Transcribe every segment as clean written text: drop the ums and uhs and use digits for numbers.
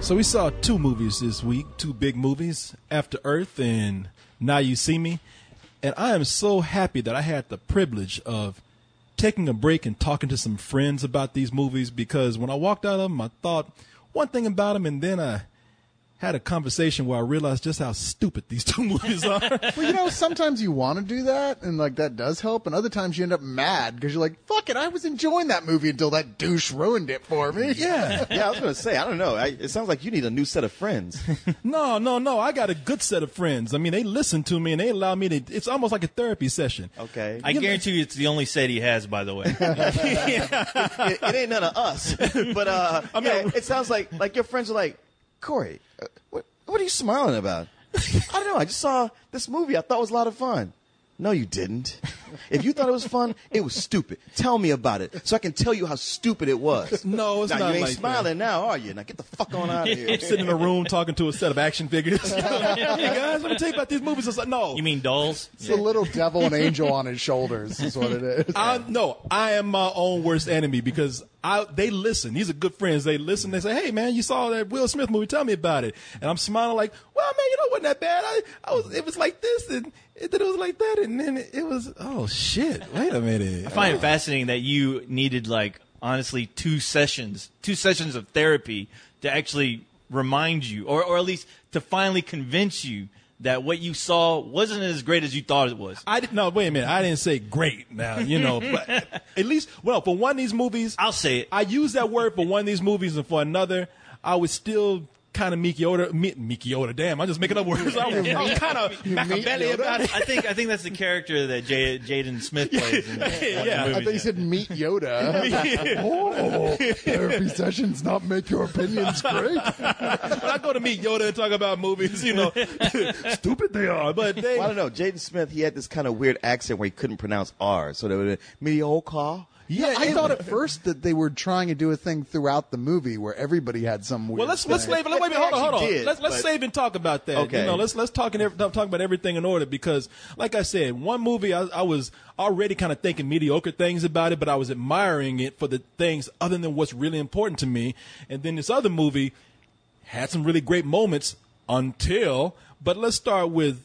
So we saw two movies this week, two big movies, After Earth and Now You See Me. And I am so happy that I had the privilege of taking a break and talking to some friends about these movies, because when I walked out of them, I thought one thing about them, and then I had a conversation where I realized just how stupid these two movies are. Well, sometimes you want to do that, and that does help, and other times you end up mad because you're like, fuck it, I was enjoying that movie until that douche ruined it for me. Yeah. Yeah, I was going to say, I don't know. It sounds like you need a new set of friends. No. I got a good set of friends. I mean, they listen to me and they allow me to. It's almost like a therapy session. Okay. I guarantee you it's the only set he has, by the way. It ain't none of us. But it sounds like your friends are like, Corey, what are you smiling about? I don't know. I just saw this movie I thought was a lot of fun. No, you didn't. If you thought it was fun, it was stupid. Tell me about it so I can tell you how stupid it was. No, it's now, not you ain't like smiling now, are you? Now get the fuck on out of here. I'm sitting in a room talking to a set of action figures. Hey guys, let me tell you about these movies. It's like, no. You mean dolls? It's a little devil and angel on his shoulders is what it is. No, I am my own worst enemy, because they listen. These are good friends. They listen. They say, hey, man, you saw that Will Smith movie. Tell me about it. And I'm smiling like, well, man, it wasn't that bad. It was like this, and then it was like that, and then it was, oh, shit. Wait a minute. I find it fascinating that you needed, honestly, two sessions of therapy to actually remind you, or at least to finally convince you that what you saw wasn't as great as you thought it was. No, wait a minute. I didn't say great now, but at least, for one of these movies. I'll say it. I use that word for one of these movies, and for another, I was still kind of Meek Yoda. Damn, I'm just making up words. I was kind of Machiavelli about it. I think that's the character that Jaden Smith plays. Yeah. I thought you said meet Yoda. Therapy sessions not make your opinions great. When I go to meet Yoda and talk about movies, stupid they are. But Well, I don't know. Jaden Smith, he had this kind of weird accent where he couldn't pronounce R, so they would mediocre. Yeah, I thought at first that they were trying to do a thing throughout the movie where everybody had some weird. Well, let's They hold on. actually did, Let's save and talk about that. Okay. Let's talk about everything in order, because, like I said, one movie I was already kind of thinking mediocre things about it, but I was admiring it for the things other than what's really important to me. And then this other movie had some really great moments until. But let's start with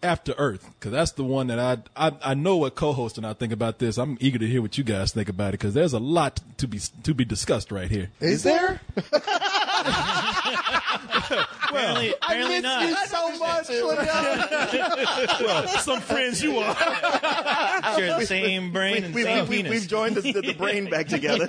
After Earth, because that's the one that I know what co-host and I think about this. I'm eager to hear what you guys think about it, because there's a lot to be discussed right here. Is there? Apparently I not. miss you so much. Well, some friends you are. Share the same brain and same penis. We've joined the brain back together.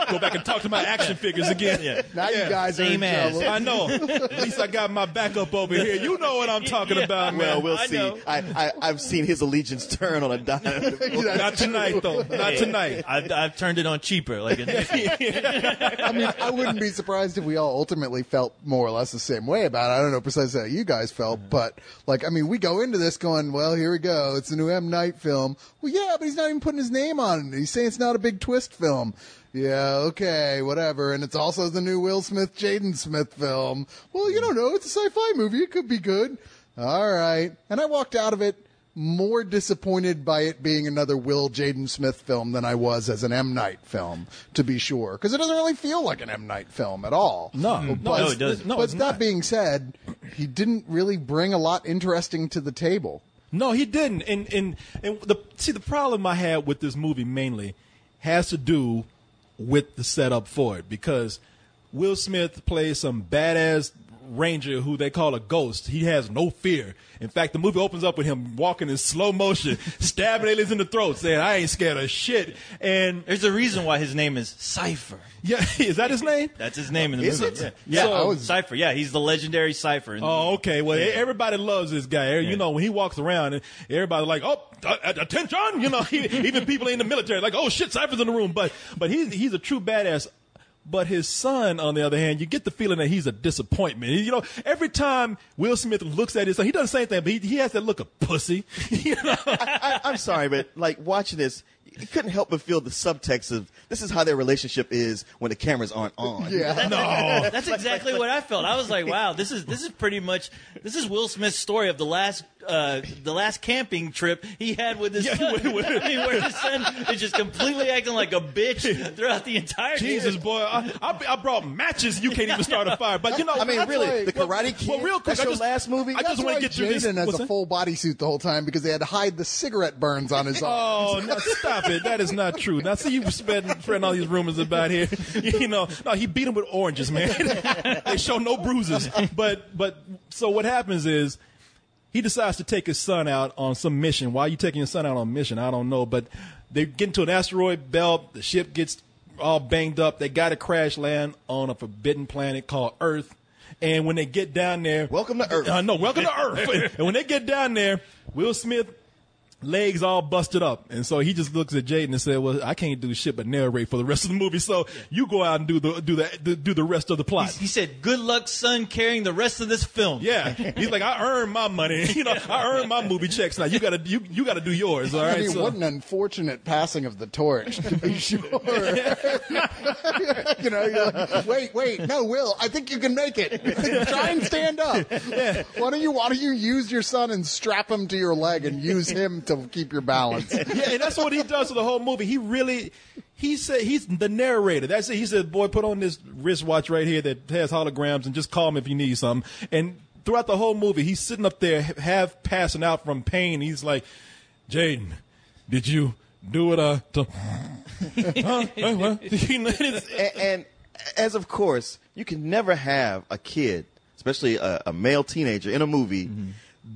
Go back and talk to my action figures again. Yeah. Now you guys are in Same ass. trouble. I know. At least I got my backup over here. You know what I'm talking about, man. Well, we'll I see. know. I've seen his allegiance turn on a dime. Not tonight, though. Not tonight. I've turned it on cheaper. I mean, I wouldn't be surprised if we all ultimately felt more or less the same way about it. I don't know precisely how you guys felt, but we go into this going, well, here we go. It's a new M. Night film. Well, yeah, but he's not even putting his name on it. He's saying it's not a big twist film. Yeah, okay, whatever. And it's also the new Will Smith, Jaden Smith film. Well, you don't know. It's a sci-fi movie. It could be good. All right. And I walked out of it more disappointed by it being another Will Jaden Smith film than I was as an M. Night film, to be sure. Because it doesn't really feel like an M. Night film at all. No, it doesn't. No, But it's that not. being said, he didn't really bring a lot interesting to the table. No, he didn't. And the problem I had with this movie mainly has to do with the setup for it, because Will Smith plays some badass ranger who they call a ghost. He has no fear. In fact, the movie opens up with him walking in slow motion, stabbing aliens in the throat, saying, I ain't scared of shit. And There's a reason why his name is Cypher. yeah, is that his name? That's his name in the Is movie. it? Yeah, So- Cypher. Yeah, he's the legendary Cypher. in the Oh, movie. okay. Well, Yeah. everybody loves this guy. You know, when he walks around, and everybody's like, "Oh, attention!" You know, even people in the military, like, "Oh shit, Cypher's in the room." But he's a true badass. But his son, on the other hand, you get the feeling that he's a disappointment. You know, every time Will Smith looks at his son, he doesn't say anything, but he has that look of pussy. You know? I'm sorry, but watching this, you couldn't help but feel the subtext of this is how their relationship is when the cameras aren't on. Yeah. No. That's exactly what I felt. I was like, wow, this is pretty much Will Smith's story of the last camping trip he had with his son. I mean, where his son is just completely acting like a bitch throughout the entire Jesus, boy, I brought matches. You can't even start a fire. But I mean, really, why- the Karate Kid. well, real quick, that's your last movie. I just want to get through this. Jaden has What's a that? full bodysuit the whole time because they had to hide the cigarette burns on his arm. Oh, no, stop it. That is not true. Now, see, you spreading all these rumors about here. No, he beat him with oranges, man. They show no bruises. But so what happens is he decides to take his son out on some mission. Why are you taking your son out on a mission? I don't know. But they get into an asteroid belt. The ship gets all banged up. They got to crash land on a forbidden planet called Earth. And when they get down there, Welcome to Earth. No, welcome to Earth. And when they get down there, Will Smith legs all busted up, and so he just looks at Jaden and said, "Well, I can't do shit but narrate for the rest of the movie. So you go out and do the rest of the plot." He said, "Good luck, son, carrying the rest of this film." Yeah, he's like, "I earned my money. I earned my movie checks. Now you gotta do yours. All right." I mean, So- what an unfortunate passing of the torch, to be sure. You're like, wait, no, Will, I think you can make it. Try and stand up. Why don't you use your son and strap him to your leg and use him to keep your balance? Yeah, and that's what he does for the whole movie. He said he's the narrator. That's it. He said, "Boy, put on this wristwatch right here that has holograms and just call me if you need something." And throughout the whole movie, he's sitting up there half passing out from pain. He's like, "Jaden, did you do it? And as of course, you can never have a kid, especially a male teenager in a movie,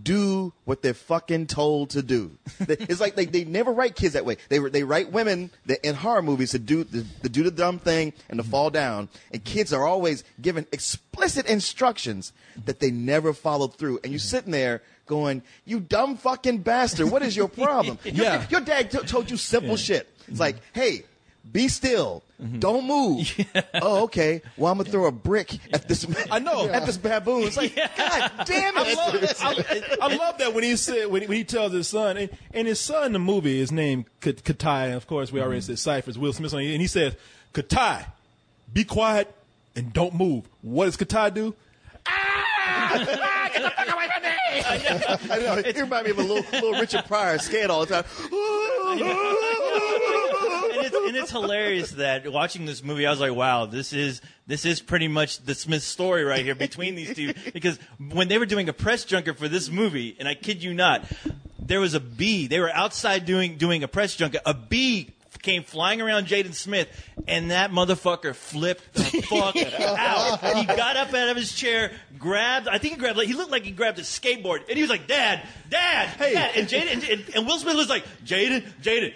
do what they're fucking told to do. It's like they never write kids that way. They write women in horror movies to do the dumb thing and to fall down. And kids are always given explicit instructions that they never follow through. And you're sitting there going, "You dumb fucking bastard! What is your problem?" Yeah. Your dad told you simple shit. It's like, "Hey, be still. Don't move." Oh, okay. Well, I'm gonna throw a brick at this. I know. At this baboon. It's like, God damn it! I love that when he said when he tells his son, and his son in the movie is named Katai, and of course we already said Cypher's Will Smith, and he says, "Katai, be quiet and don't move." What does Katai do? Get the fuck away from me! I know. It reminded me of a little Richard Pryor, scared all the time. And it's hilarious that watching this movie, I was like, wow, this is pretty much the Smith story right here between these two. Because when they were doing a press junket for this movie, and I kid you not, there was a bee. They were outside doing a press junket. A bee came flying around Jaden Smith, and that motherfucker flipped the fuck out. He got up out of his chair, he looked like he grabbed a skateboard, and he was like, Dad, hey. Dad. And Jaden, and Will Smith was like, Jaden,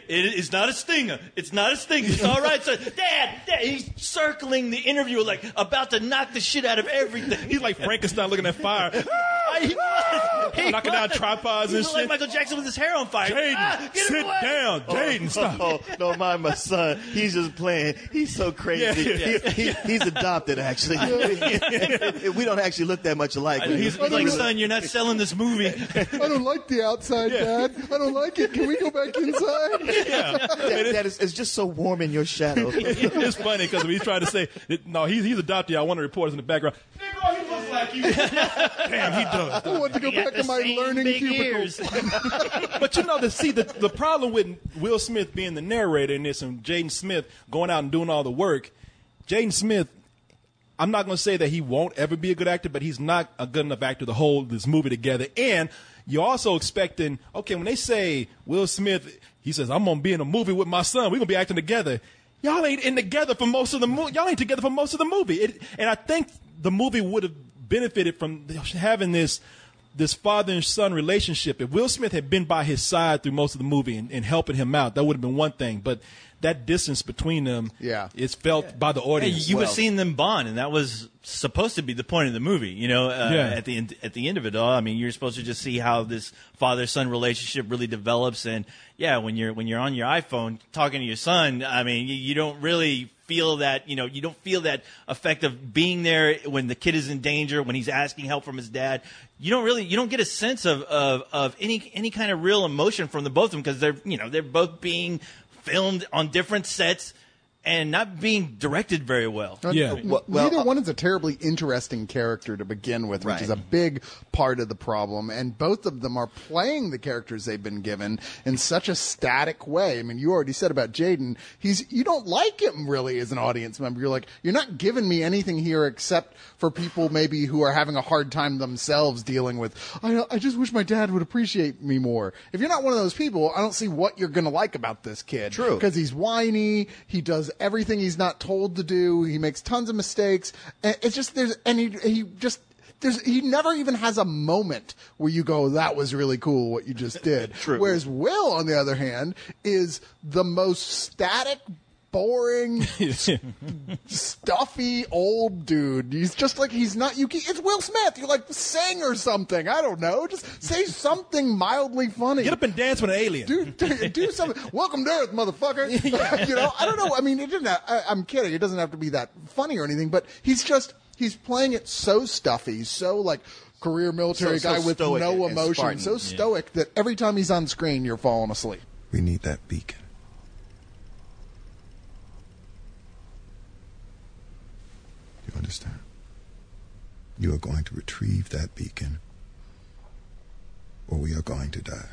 it's not a stinger. It's not a stinger. It's all right, son. Dad. He's circling the interviewer, like, about to knock the shit out of everything. He's like Frankenstein looking at fire. He Knocking down tripods and looked like shit. Michael Jackson with his hair on fire. Jaden, Get sit away. down. Jaden, stop. Oh, don't mind my son. He's just playing. He's so crazy. He's adopted, actually. We don't actually look that much alike. He's like, son, you're not selling this movie. I don't like the outside, Dad. I don't like it. Can we go back inside? That is just so warm in your shadow. It's funny because he's trying to say, no, he's adopted. I want to report us in the background. Nigga, he looks like you. Damn, he does. I want to go back to my learning cubicles. But the problem with Will Smith being the narrator in this and Jaden Smith going out and doing all the work, Jaden Smith, I'm not going to say that he won't ever be a good actor, but he's not a good enough actor to hold this movie together. And you're also expecting, okay, when they say Will Smith, he says, I'm going to be in a movie with my son. We're going to be acting together. Y'all ain't together for most of the movie. Y'all ain't together for most of the movie. And I think the movie would have benefited from having this father and son relationship. If Will Smith had been by his side through most of the movie and helping him out, that would have been one thing. But that distance between them is felt by the audience. You were seeing them bond, and that was supposed to be the point of the movie. At the end of it all, I mean, you're supposed to just see how this father-son relationship really develops. And yeah, when you're on your iPhone talking to your son, I mean, you don't really feel that, you don't feel that effect of being there when the kid is in danger, when he's asking help from his dad. You don't get a sense of any kind of real emotion from the both of them because they're both being filmed on different sets and not being directed very well. Yeah. Neither one is a terribly interesting character to begin with, which Right. is a big part of the problem. And both of them are playing the characters they've been given in such a static way. I mean, you already said about Jaden, you don't like him really as an audience member. You're like, you're not giving me anything here except for people maybe who are having a hard time themselves dealing with, I just wish my dad would appreciate me more. If you're not one of those people, I don't see what you're going to like about this kid. True. Because he's whiny, he does everything he's not told to do, he makes tons of mistakes. And it's just he never even has a moment where you go, that was really cool what you just did. True. Whereas Will, on the other hand, is the most static, boring, stuffy old dude. He's just like, he's not, it's Will Smith. You're like, sing or something. I don't know. Just say something mildly funny. Get up and dance with an alien. Do something. Welcome to Earth, motherfucker. You know, I don't know. I mean, it didn't. I'm kidding. It doesn't have to be that funny or anything. But he's playing it so stuffy, so like career military So guy with stoic no and emotion, Spartan. so stoic that every time he's on screen, you're falling asleep. We need that beacon. You understand? You are going to retrieve that beacon, or we are going to die.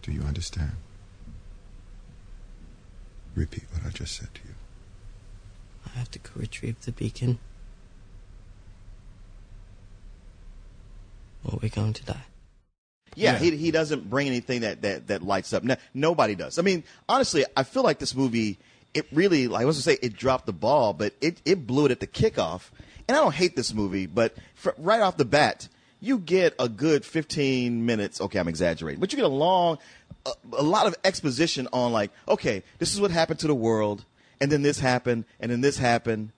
Do you understand? Repeat what I just said to you. I have to go retrieve the beacon, or we're going to die. Yeah, he doesn't bring anything that lights up. Nobody does. I mean, honestly, I feel like this movie, it really, like I was going to say, it dropped the ball, but it blew it at the kickoff. And I don't hate this movie, but right off the bat, you get a good 15 minutes. Okay, I'm exaggerating, but you get a lot of exposition on like, okay, this is what happened to the world, and then this happened, and then this happened,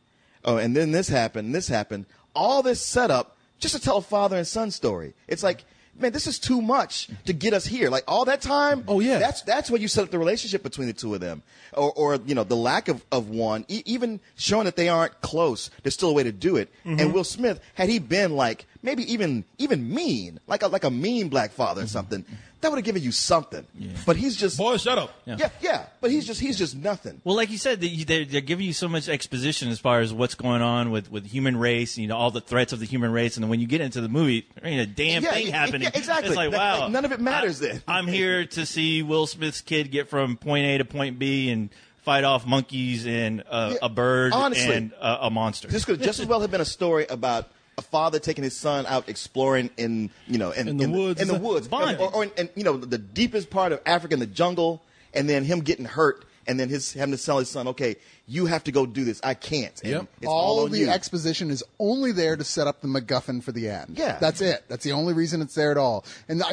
oh, and then this happened, and this happened. All this setup just to tell a father and son story. It's like, man, this is too much to get us here. Like all that time. Oh, yeah. That's where you set up the relationship between the two of them, or you know, the lack of one, even showing that they aren't close. There's still a way to do it. Mm-hmm. And Will Smith, had he been like maybe even mean, like a mean black father or something, that would have given you something. Yeah. But he's just Boy, shut up. yeah. But he's just nothing. Well, like you said, they're giving you so much exposition as far as what's going on with human race, you know, all the threats of the human race, and then when you get into the movie, there ain't a damn thing happening. Yeah, exactly. It's like, wow, none of it matters then. I'm here to see Will Smith's kid get from point A to point B and fight off monkeys and a bird honestly, and a monster. This could just as well have been a story about a father taking his son out exploring in the woods, Bonding. or in you know, the deepest part of Africa in the jungle, and then him getting hurt, and then having to tell his son, okay, you have to go do this. I can't. And Yep. it's all All on the you. exposition is only there to set up the MacGuffin for the end. Yeah. That's it. That's the only reason it's there at all. And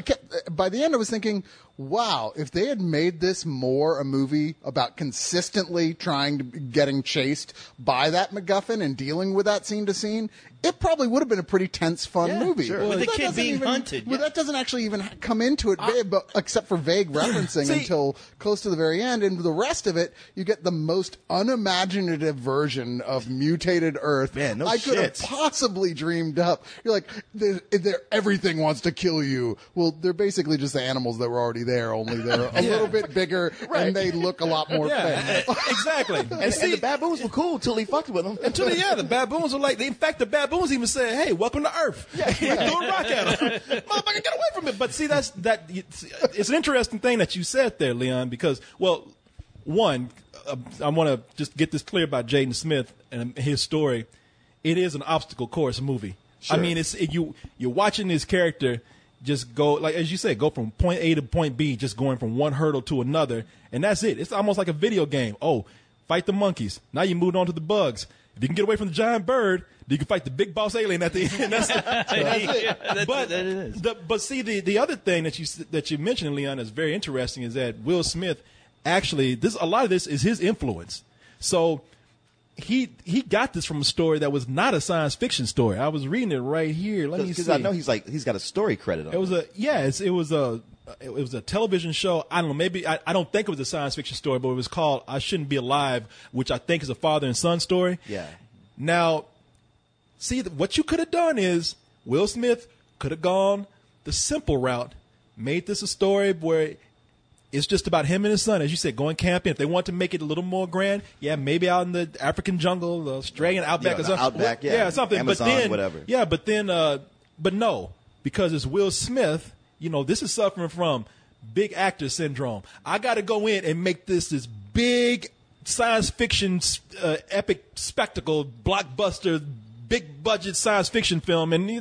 by the end, I was thinking, wow, if they had made this more a movie about consistently getting chased by that MacGuffin and dealing with that scene to scene, it probably would have been a pretty tense, fun movie. sure. With But the that kid doesn't being hunted, Well, yeah. that doesn't actually even come into it, except for vague referencing See- until close to the very end. And the rest of it, you get the most unimaginative version of mutated Earth Man, no I could have shit. possibly dreamed up. You're like, everything wants to kill you. Well, they're basically just the animals that were already there, only they're a little bit bigger and they look a lot more fake. Exactly. And the baboons were cool till he fucked with them. The baboons were like, in fact, the baboons even said, hey, welcome to Earth. Yeah. Threw a rock at him. Motherfucker, get away from it. But see, it's an interesting thing that you said there, Leon, because, well, one, I want to just get this clear about Jaden Smith and his story. It is an obstacle course movie. Sure. I mean, you're watching this character just go, like as you said, go from point A to point B, just going from one hurdle to another, and that's it. It's almost like a video game. Oh, fight the monkeys. Now you moved on to the bugs. If you can get away from the giant bird, you can fight the big boss alien at the end. That's it. But see, the other thing that you mentioned, Leon, is very interesting is that Will Smith actually, a lot of this is his influence. So he got this from a story that was not a science fiction story. I was reading it right here. Let me see. Because I know he's got a story credit on It was a television show. I don't know. Maybe I don't think it was a science fiction story, but it was called "I Shouldn't Be Alive," which I think is a father and son story. Yeah. Now, see, what you could have done is Will Smith could have gone the simple route made this a story where it's just about him and his son, as you said, going camping. If they want to make it a little more grand, yeah, maybe out in the African jungle, the Australian outback, Yeah, or the something. outback, yeah. Something. Amazon, but then, whatever. Yeah, but no, because it's Will Smith. You know, this is suffering from big actor syndrome. I got to go in and make this big science fiction, epic spectacle, blockbuster, big budget science fiction film, and you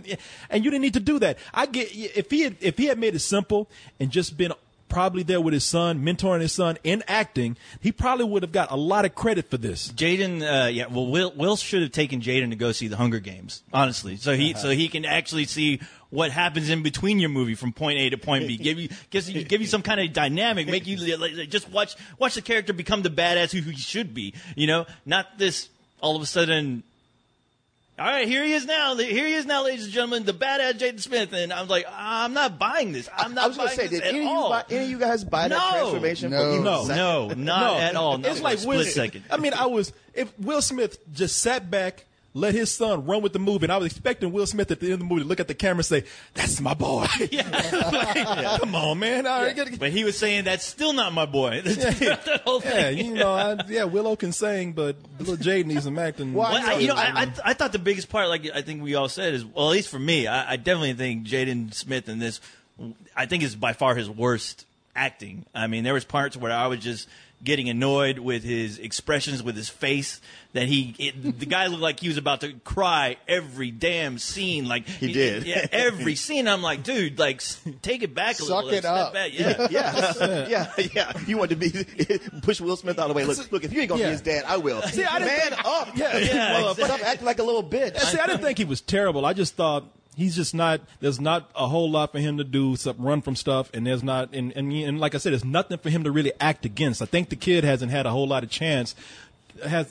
didn't need to do that. I get if he had made it simple and just been probably there with his son, mentoring his son in acting, he probably would have got a lot of credit for this. Jaden, Will should have taken Jaden to go see the Hunger Games, honestly, so he can actually see what happens in between your movie from point A to point B. Give you some kind of dynamic, make you just watch the character become the badass who he should be. You know, not this all of a sudden. All right, here he is now, ladies and gentlemen, the badass Jaden Smith. And I'm like, I'm not buying this. I was going to say, did any of you guys buy that transformation? No, not at all. Not It's for like a split second. I mean, if Will Smith just sat back, let his son run with the movie, and I was expecting Will Smith at the end of the movie to look at the camera and say, "That's my boy." Like, come on, man. All right, But he was saying, that's still not my boy. That whole thing. Willow can sing, but little Jade needs some acting. Well, I thought the biggest part, like I think we all said, is, well, at least for me, I definitely think Jaden Smith in this, I think is by far his worst acting. I mean, there was parts where I was just getting annoyed with his expressions, with his face, that the guy looked like he was about to cry every damn scene. Like he did. Yeah, every scene. I'm like, dude, like take it back a little. Suck it up. Back. Yeah. yeah. You want to push Will Smith out of the way. Look, if you ain't gonna be his dad, I will. See, I didn't Man up. Yeah, Stop acting like a little bitch. See, I didn't think he was terrible. I just thought he's just not. There's not a whole lot for him to do except run from stuff, and there's not. And like I said, there's nothing for him to really act against. I think the kid hasn't had a whole lot of chance.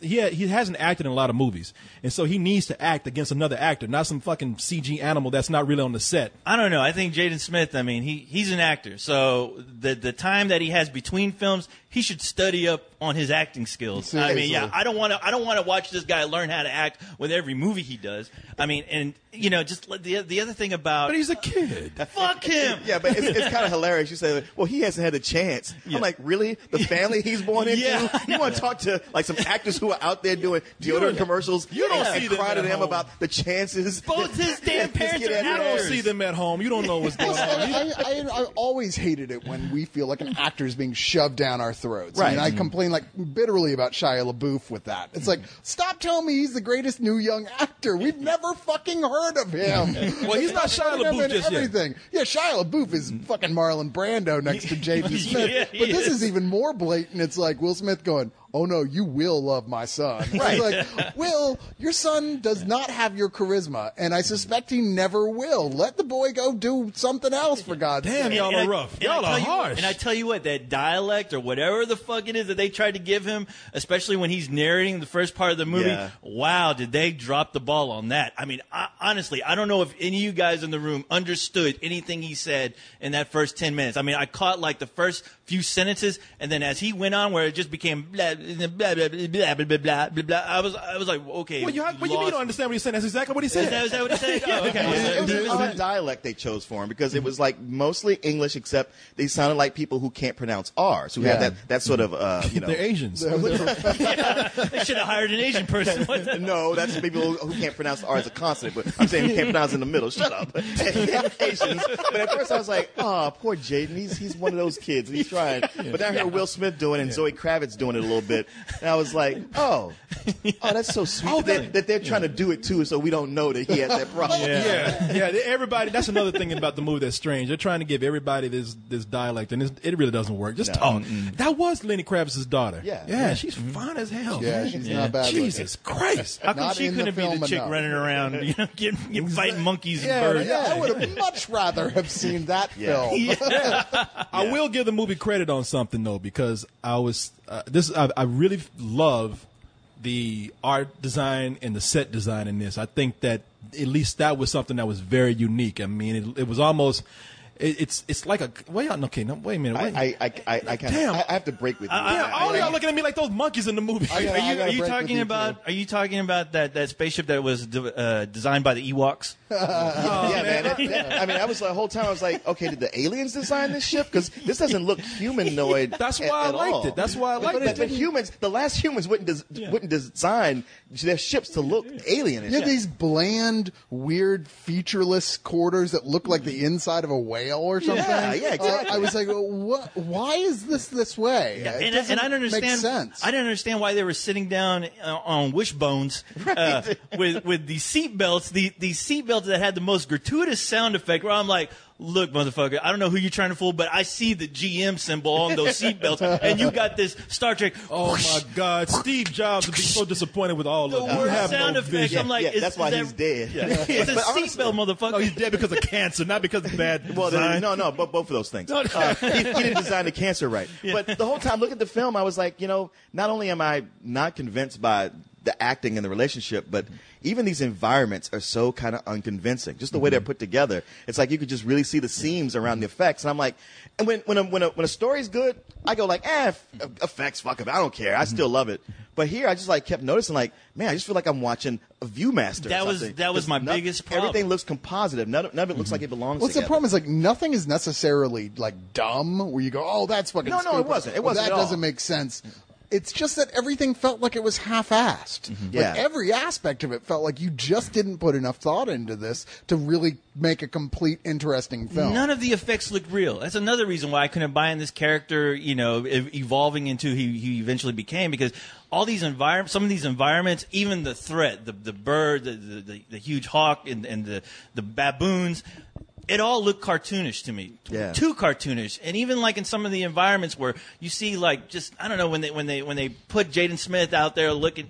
He hasn't acted in a lot of movies, and so he needs to act against another actor, not some fucking CG animal that's not really on the set. I don't know. I think Jaden Smith, I mean, he's an actor, so the time that he has between films, he should study up on his acting skills. Seriously. I mean, yeah, I don't want to watch this guy learn how to act with every movie he does. I mean, and just the other thing about, But he's a kid. fuck him. Yeah, but it's kind of hilarious. You say, well, he hasn't had a chance. I'm like, really? The family he's born into? Yeah. You want to talk to like some actors who are out there doing deodorant commercials you don't and see them cry at to them home. about the chances? Both his damn This parents kid are had You don't actors. see them at home. You don't know what's going on. I always hated it when we feel like an actor is being shoved down our throats. Right. I mean, I complain like bitterly about Shia LaBeouf with that. It's like, stop telling me he's the greatest new young actor. We've never fucking heard of him. Well, he's not Shia Him LaBeouf in just yet. everything. Yeah, Shia LaBeouf is fucking Marlon Brando next to Jaden Smith. Yeah, But this is. is even more blatant. It's like Will Smith going, oh no, you will love my son. Right. It's like, Will, your son does not have your charisma, and I suspect he never will. Let the boy go do something else, for God's Damn, sake. y'all are rough. Y'all are harsh. And I tell you what, that dialect or whatever the fuck it is that they tried to give him, especially when he's narrating the first part of the movie, Yeah. wow, did they drop the ball on that? I mean, honestly, I don't know if any of you guys in the room understood anything he said in that first 10 minutes. I mean, I caught like the first few sentences, and then as he went on, where it just became blah blah blah blah blah blah blah blah blah, I was like, okay. What you mean you don't understand what he's saying? That's exactly what he said. Is that what he said? Oh, okay. It was the dialect they chose for him because it was like mostly English, except they sounded like people who can't pronounce R's, who Yeah. have that sort of They're Asians. They should have hired an Asian person. What the- No, that's people who can't pronounce the R as a consonant, but I'm saying who can't pronounce it in the middle. Shut up. Asians. But at first I was like, oh, poor Jaden. He's one of those kids. He's trying. But now I hear Will Smith doing it and Zoe Kravitz doing it a little bit. And I was like, oh, that's so sweet that they're trying to do it too, so we don't know that he has that problem. Yeah. Everybody. That's another thing about the movie that's strange. They're trying to give everybody this dialect, and it really doesn't work. Just talk. That was Lenny Kravitz's daughter. Yeah. She's fine as hell. Yeah, she's not bad Jesus Christ. How come Not she in the couldn't be film the chick enough. running around, getting fighting monkeys and birds? Yeah, I would have much rather have seen that film. I will give the movie credit on something though, because I really love the art design and the set design in this. I think that at least that was something that was very unique. I mean, it was almost, it's like a wait a minute. Wait. I have to break with you. All y'all looking at me like those monkeys in the movie. I gotta Are you break talking with you, about? Are you talking about that spaceship that was designed by the Ewoks? Yeah, man. I mean, I was the whole time. I was like, okay, did the aliens design this ship? Because this doesn't look humanoid. That's why I at liked all. it. That's why I liked it. But humans, the last humans wouldn't design their ships to look alien. You have these bland, weird, featureless quarters that look like the inside of a whale or something. Yeah, exactly. I was like, what? Why is this way? It And doesn't I don't understand. make sense. I didn't understand why they were sitting down on wishbones with these seatbelts. These seatbelts that had the most gratuitous sound effect. Where I'm like, look, motherfucker, I don't know who you're trying to fool, but I see the GM symbol on those seatbelts, and you got this Star Trek. Oh my God, Steve Jobs would be so disappointed with all The of them. You worst have sound no effect. vision. I'm like, that's why he's dead. It's a But honestly- seatbelt, motherfucker. No, he's dead because of cancer, not because of bad Well, design. no, but both of those things. He didn't design the cancer right. But the whole time, looking at the film, I was like, not only am I not convinced by the acting and the relationship, but even these environments are so kind of unconvincing. Just the way they're put together, it's like you could just really see the seams around the effects. And I'm like, and when a story's good, I go like, effects, fuck it, I don't care, I still love it. But here, I just like kept noticing, like, man, I just feel like I'm watching a Viewmaster. That or was- something. that was my biggest problem. Everything looks compositive. None of it looks like it belongs. What's the together. problem is like nothing is necessarily like dumb where you go, oh, that's fucking No, stupid. it wasn't. It Or wasn't that at all. doesn't make sense. It's just that everything felt like it was half-assed. Yeah. Like every aspect of it felt like you just didn't put enough thought into this to really make a complete, interesting film. None of the effects looked real. That's another reason why I couldn't buy in this character, evolving into who he eventually became, because all these environments, some of these environments, even the threat, the bird, the huge hawk, and the baboons, it all looked cartoonish to me. Yeah. Too cartoonish. And even like in some of the environments where you see like just, I don't know, when they put Jaden Smith out there looking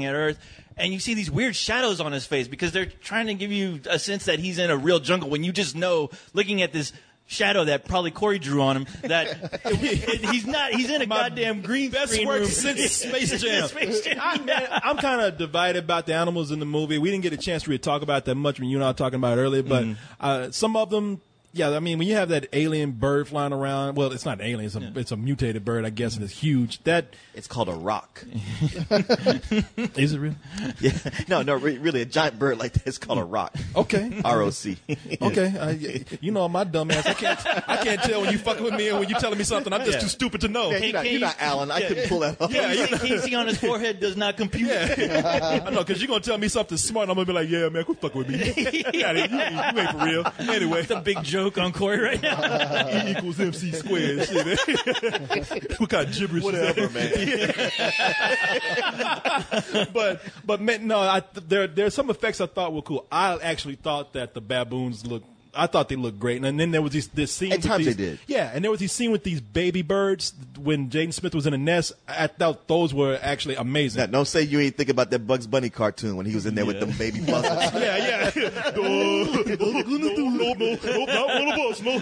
at Earth, and you see these weird shadows on his face because they're trying to give you a sense that he's in a real jungle, when you just know, looking at this shadow that probably Corey drew on him, that he's not. He's in a goddamn green best screen work room. since Space Jam. Space Jam. I'm kind of divided about the animals in the movie. We didn't get a chance to really talk about that much when you and I were talking about it earlier, but some of them, yeah, I mean, when you have that alien bird flying around, well, it's not an alien, it's a mutated bird, I guess, and it's huge. It's called a rock. Is it real? Yeah. No, really, a giant bird like that is called a rock. Okay. ROC. Okay. You know, my dumb ass. I can't tell when you fucking with me and when you telling me something. I'm just too stupid to know. Yeah, you're not Alan. I couldn't pull that off. KC on his forehead does not compute. I know, because you're going to tell me something smart, and I'm going to be like, yeah, man, quit fucking with me. You ain't for real. Anyway. It's a big joke on Corey right now. E equals MC squared. Shit. What kind of gibberish Whatever, is that? But man, no, there's some effects I thought were cool. I actually thought that the baboons I thought they looked great. And then there was this scene. At times these, they did. Yeah, and there was this scene with these baby birds when Jaden Smith was in a nest. I thought those were actually amazing. Now, don't say you ain't think about that Bugs Bunny cartoon when he was in there with them baby buzzers. Yeah. No, not one of us. No,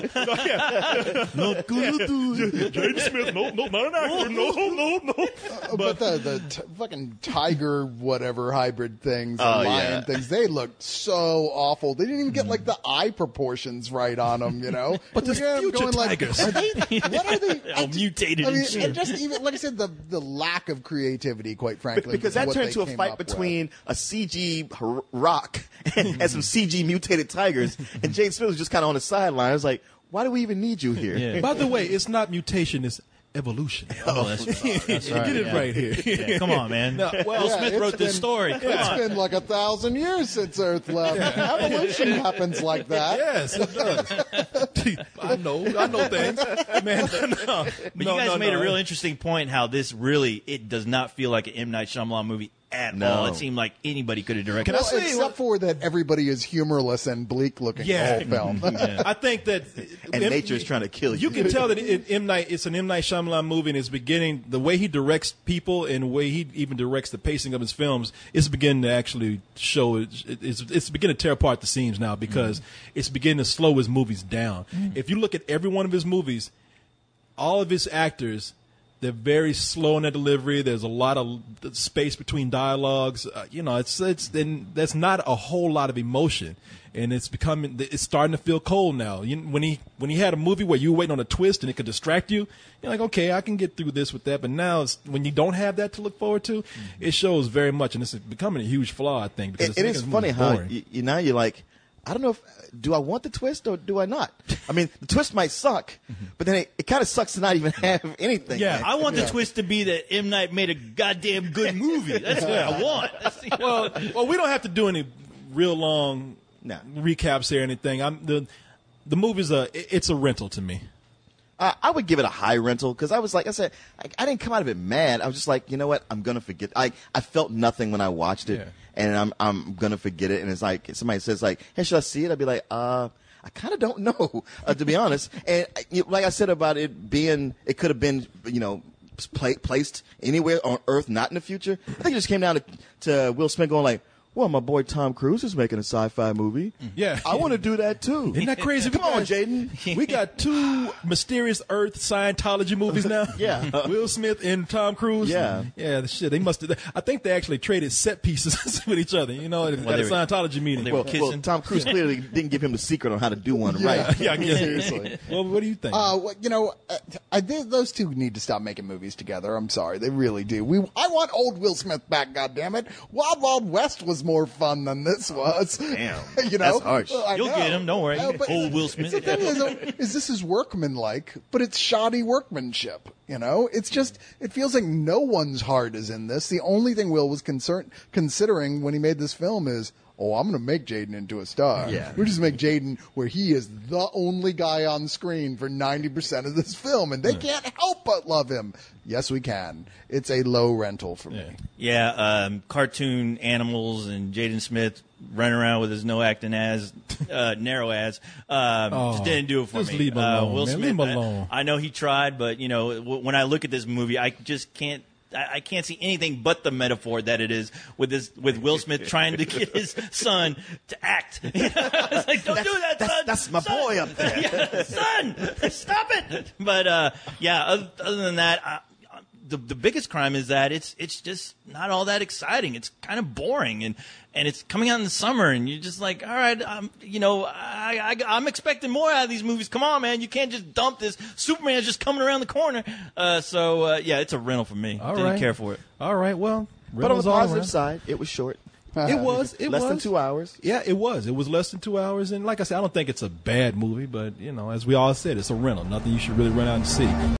yeah. Not gonna do it. Jaden Smith, no, not an actor. No. But the fucking tiger whatever hybrid things, Oh, and lion yeah. things, they looked so awful. They didn't even get like the eye proportions right on them, But Like, there's I'm future going tigers. What are they? All mutated I mean, and shit. and just even like I said, the lack of creativity, quite frankly, Because is that what turned they into a came fight up with. between a CG rock and some CG mutated tigers, and Jaden Smith was just kind of on the sideline. I was like, why do we even need you here? Yeah. By the way, it's not mutation, it's evolution. Oh, that's right. Get it right here. Yeah, come on, man. No, well, Will Smith it's wrote this been- story. Come It's on. been like 1,000 years since Earth left. Evolution happens like that. yes, it does. I know things. Man, no. But you guys made a real interesting point how this really, it does not feel like an M. Night Shyamalan movie at No. all. It seemed like anybody could have directed Can I it. say- Except for that everybody is humorless and bleak looking Yeah. the whole film. I think that And nature is trying to kill you. You can tell that it's an M. Night Shyamalan movie, and it's beginning, the way he directs people and the way he even directs the pacing of his films, it's beginning to actually show, it's beginning to tear apart the seams now, because it's beginning to slow his movies down. If you look at every one of his movies, all of his actors, They're very slow in their delivery. There's a lot of space between dialogues. Then there's not a whole lot of emotion, and it's starting to feel cold now. When he had a movie where you were waiting on a twist and it could distract you, you're like, okay, I can get through this with that. But now when you don't have that to look forward to, it shows very much, and it's becoming a huge flaw, I think. Because it is funny how now you're like, I don't know do I want the twist or do I not? I mean, the twist might suck, but then it kind of sucks to not even have anything. Yeah, I want the twist to be that M. Night made a goddamn good movie. That's what I want. Well, we don't have to do any real long recaps here or anything. The movie's it's a rental to me. I would give it a high rental because I said, I didn't come out of it mad. I was just like, you know what? I'm going to forget. I felt nothing when I watched it, and I'm going to forget it. And it's like, somebody says like, hey, should I see it? I'd be like, I kind of don't know, to be honest. And like I said about it it could have been, placed anywhere on Earth, not in the future. I think it just came down to Will Smith going like, well, my boy Tom Cruise is making a sci-fi movie. Yeah. I want to do that, too. Isn't that crazy? Come on, Jaden. We got 2 Mysterious Earth Scientology movies now. Yeah. Will Smith and Tom Cruise. Yeah. Yeah, the shit. They must have. I think they actually traded set pieces with each other, at a Scientology meeting. Well, Tom Cruise clearly didn't give him the secret on how to do one right. Yeah, I guess. Seriously. Well, what do you think? I think those two need to stop making movies together. I'm sorry. They really do. I want old Will Smith back, goddammit. Wild Wild West was more fun than this was. Damn. That's harsh. You'll get him, don't worry. But Old Will Smith. The thing is this is workmanlike, but it's shoddy workmanship. It's just, it feels like no one's heart is in this. The only thing Will was considering when he made this film is, I'm going to make Jaden into a star. Yeah. We'll just make Jaden where he is the only guy on screen for 90% of this film, and they can't help but love him. Yes, we can. It's a low rental for me. Yeah, cartoon animals and Jaden Smith running around with his narrow ass. Just didn't do it for me. Just leave him alone, Will man. Smith, Leave him alone. I know he tried, but when I look at this movie, I just can't. I can't see anything but the metaphor that it is with Will Smith trying to get his son to act. It's like, don't do that, son. That's my son. boy up there. Yeah, son, stop it. But other than that, the biggest crime is that it's just not all that exciting. It's kind of boring, and it's coming out in the summer, and you're just like, all right, I'm expecting more out of these movies. Come on, man, you can't just dump this. Superman's just coming around the corner. It's a rental for me. Didn't care for it. All right, well, but on the positive side, it was short. It was less than 2 hours. Yeah, it was. It was less than 2 hours, and like I said, I don't think it's a bad movie, but as we all said, it's a rental. Nothing you should really run out and see.